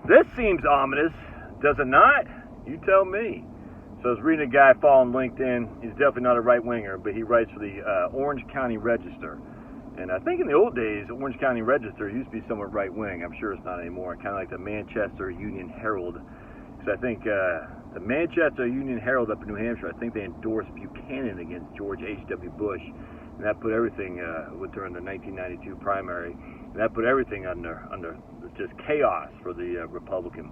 This seems ominous, does it not? You tell me. So I was reading a guy following LinkedIn. He's definitely not a right-winger, but he writes for the Orange County Register. And I think in the old days, Orange County Register used to be somewhat right-wing. I'm sure it's not anymore. Kind of like the Manchester Union Herald. Because I think the Manchester Union Herald up in New Hampshire, I think they endorsed Buchanan against George H.W. Bush. And that put everything, during the 1992 primary, and that put everything under just chaos for the Republican.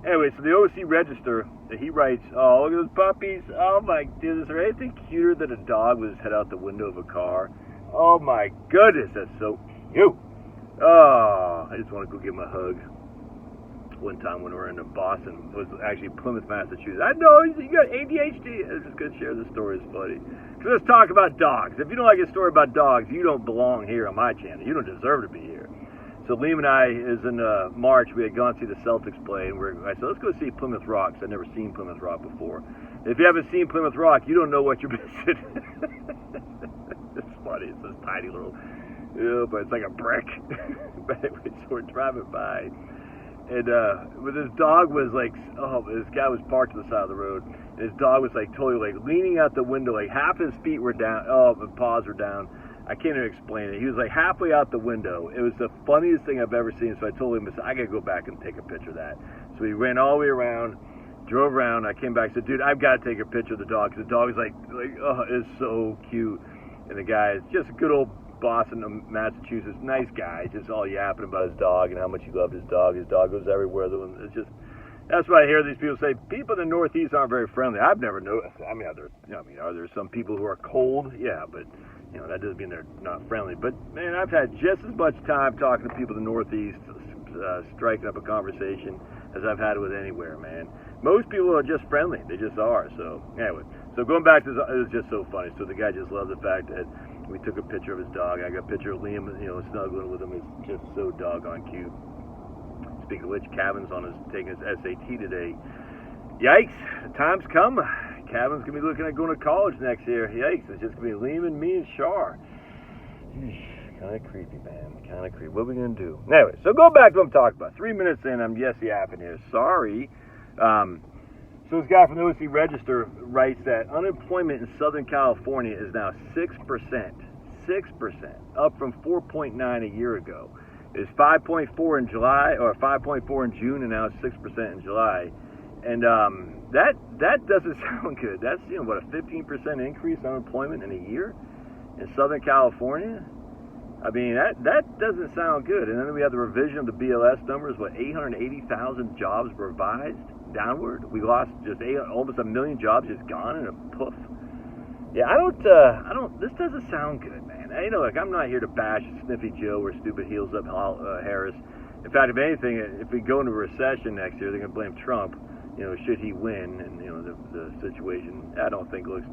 Anyway, so the OC Register, he writes, oh, look at those puppies. Oh, my goodness. Is there anything cuter than a dog with his head out the window of a car? Oh, my goodness. That's so cute. Oh, I just want to go give him a hug. One time when we were in Boston, it was actually Plymouth, Massachusetts. I know, you got ADHD. I was just going to share the story. It's funny. So let's talk about dogs. If you don't like a story about dogs, you don't belong here on my channel. You don't deserve to be here. So Liam and I, is in March, we had gone to see the Celtics play, and I said, let's go see Plymouth Rock, because I'd never seen Plymouth Rock before. If you haven't seen Plymouth Rock, you don't know what you're missing. It's funny. It's this tiny little, but it's like a brick. But anyway, so we're driving by. And with his dog was like, this guy was parked to the side of the road, and his dog was like totally like leaning out the window, like half his feet were down, his paws were down. I can't even explain it. He was like halfway out the window. It was the funniest thing I've ever seen. So I told him, I gotta go back and take a picture of that. So he ran all the way around, drove around. I came back and said, dude, I've got to take a picture of the dog, because the dog is like, oh, it's so cute. And the guy is just a good old Boston, Massachusetts, nice guy, just all yapping about his dog and how much he loved his dog. His dog goes everywhere. It's just, that's why I hear these people say people in the Northeast aren't very friendly. I've never noticed. I mean, are there some people who are cold? Yeah, but that doesn't mean they're not friendly. But man, I've had just as much time talking to people in the Northeast, striking up a conversation, as I've had with anywhere, man. Most people are just friendly. They just are. So anyway, so going back to this, it was just so funny. So the guy just loved the fact that we took a picture of his dog. I got a picture of Liam, snuggling with him. It's just so doggone cute. Speaking of which, Kevin's taking his SAT today. Yikes, the time's come. Kevin's going to be looking at going to college next year. Yikes, it's just going to be Liam and me and Shar. Kind of creepy, man. Kind of creepy. What are we going to do? Anyway, so go back to what I'm talking about. 3 minutes in, I'm yapping here. Sorry. So this guy from the OC Register writes that unemployment in Southern California is now 6%. 6%, up from 4.9 a year ago. It's 5.4 in July, or 5.4 in June, and now it's 6% in July. And that doesn't sound good. That's a 15% increase in unemployment in a year in Southern California. I mean, that doesn't sound good. And then we have the revision of the BLS numbers. 880,000 jobs revised downward. We lost just almost 1 million jobs just gone in a poof. Yeah, I don't. This doesn't sound good, man. Look, I'm not here to bash Sniffy Joe or Stupid Heels Up Harris. In fact, if anything, if we go into a recession next year, they're gonna blame Trump. Should he win, and the situation, I don't think looks.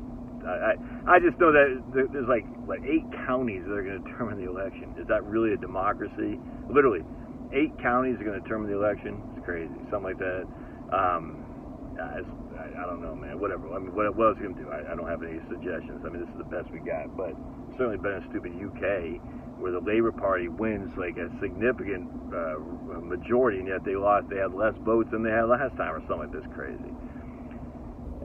I just know that there's like 8 counties that are going to determine the election. Is that really a democracy? Literally, 8 counties are going to determine the election. It's crazy, something like that. I don't know, man. Whatever. I mean, what else are you going to do? I don't have any suggestions. I mean, this is the best we got, but certainly better than stupid UK, where the Labour Party wins like a significant majority, and yet they had less votes than they had last time, or something like this crazy.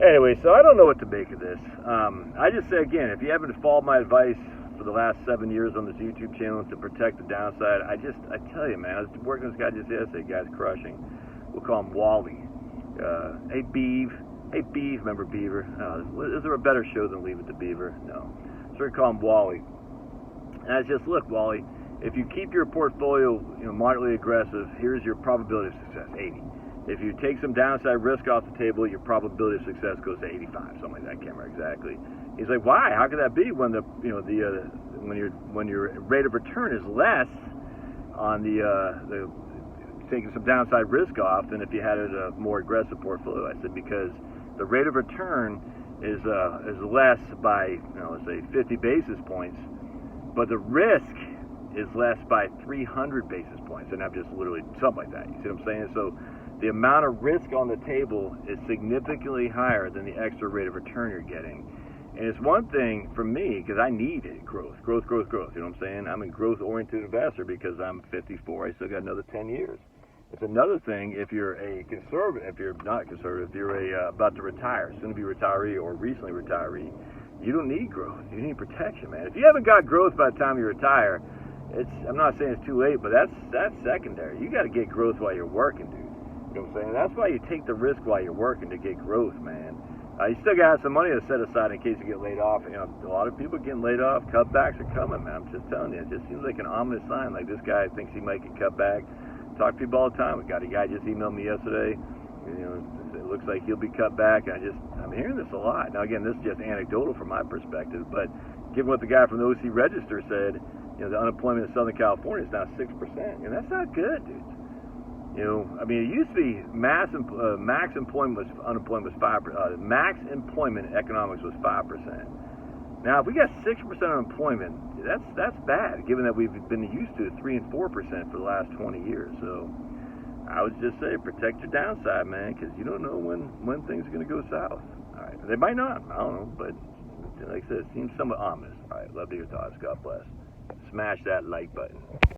Anyway, so I don't know what to make of this. I just say again, if you haven't followed my advice for the last 7 years on this YouTube channel to protect the downside, I tell you, man, I was working with this guy just yesterday. Guy's crushing. We'll call him WallE. Hey Beav, remember Beaver? Is there a better show than Leave It to Beaver? No. So we call him WallE. And I just look, WallE, if you keep your portfolio, moderately aggressive, here's your probability of success, 80. If you take some downside risk off the table, your probability of success goes to 85, something like that. I can't remember exactly. He's like, why? How could that be when when your rate of return is less on the taking some downside risk off than if you had a more aggressive portfolio? I said, because the rate of return is less by let's say 50 basis points, but the risk is less by 300 basis points, and I'm just literally something like that. You see what I'm saying? So the amount of risk on the table is significantly higher than the extra rate of return you're getting. And it's one thing for me, because I need it, growth. You know what I'm saying? I'm a growth-oriented investor because I'm 54. I still got another 10 years. It's another thing if you're a conservative, if you're not conservative, if you're about to retire, soon to be retiree or recently retiree, you don't need growth. You need protection, man. If you haven't got growth by the time you retire, I'm not saying it's too late, but that's secondary. You got to get growth while you're working, dude. You know what I'm saying? That's why you take the risk while you're working to get growth, man. You still got some money to set aside in case you get laid off. You know, a lot of people getting laid off. Cutbacks are coming, man. I'm just telling you. It just seems like an ominous sign. Like this guy thinks he might get cut back. Talk to people all the time. We got a guy just emailed me yesterday. You know, it looks like he'll be cut back. I'm hearing this a lot. Now again, this is just anecdotal from my perspective, but given what the guy from the OC Register said, you know, the unemployment in Southern California is now 6%, and that's not good, dude. You know, I mean, it used to be max employment was 5%. Max employment economics was 5%. Now, if we got 6% unemployment, that's bad, given that we've been used to 3 and 4% for the last 20 years. So, I would just say protect your downside, man, because you don't know when things are going to go south. All right, they might not. I don't know, but like I said, it seems somewhat ominous. All right, love to hear your thoughts. God bless. Smash that like button.